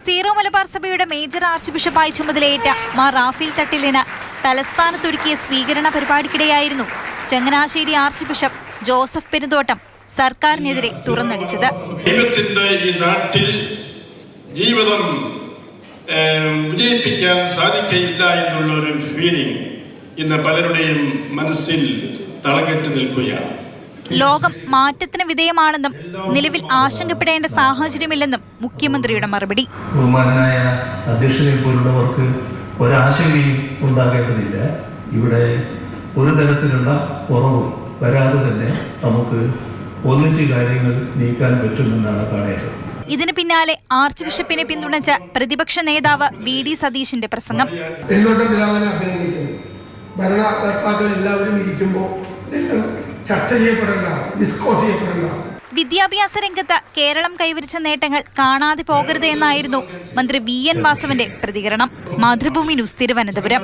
Zero Malabar സഭയുടെ major arch ബിഷപ്പായി ചുമതലയേറ്റ മാർ റാഫേൽ തട്ടിലിന് തലസ്ഥാനത്തൊരുക്കിയ സ്വീകരണ പരിപാടിക്കിടെയായിരുന്നു ചങ്ങനാശ്ശേരി ആർച്ച് ബിഷപ്പ് ജോസഫ് പെരുന്തോട്ടം സർക്കാരിനെതിരെ തുറന്നടിച്ചത്. ദൈവത്തിന്റെ ഈ നാട്ടിൽ ജീവിതം വിജയിപ്പിക്കാൻ സാധിക്കയില്ല എന്നുള്ള ഒരു ഫീലിംഗ് ഇന്ന് പലരുടെയും മനസ്സിൽ തളകെട്ട് നിൽക്കുകയാണ്. ലോകം മാറ്റത്തിന് വിധേയമാണെന്നും നിലവിൽ ആശങ്കപ്പെടേണ്ട സാഹചര്യമില്ലെന്നും മുഖ്യമന്ത്രിയുടെ മറുപടി. ബഹുമാനായ അധ്യക്ഷനെ പോലുള്ളവർക്ക് ഒരാശങ്കയും ഉണ്ടാകേണ്ടതില്ല. ഇവിടെ ഒരു തരത്തിലുള്ള കുറവും വരാതെ തന്നെ നമുക്ക് ഒന്നിച്ച് കാര്യങ്ങൾ നീക്കാൻ പറ്റുമെന്നാണ് കാണേണ്ടത്. ഇതിന് പിന്നാലെ ആർച്ച് ബിഷപ്പിനെ പിന്തുണച്ച പ്രതിപക്ഷ നേതാവ് VD സതീശിന്റെ പ്രസംഗം. ഭരണകർത്താക്കൾ എല്ലാവരും ഇരിക്കുമ്പോൾ ചർച്ച ചെയ്യപ്പെടേണ്ട, ഡിസ്കസ് ചെയ്യപ്പെടേണ്ട. വിദ്യാഭ്യാസ രംഗത്ത് കേരളം കൈവരിച്ച നേട്ടങ്ങൾ കാണാതെ പോകരുത് എന്നായിരുന്നു മന്ത്രി VN വാസവന്റെ പ്രതികരണം. മാതൃഭൂമി ന്യൂസ്, തിരുവനന്തപുരം.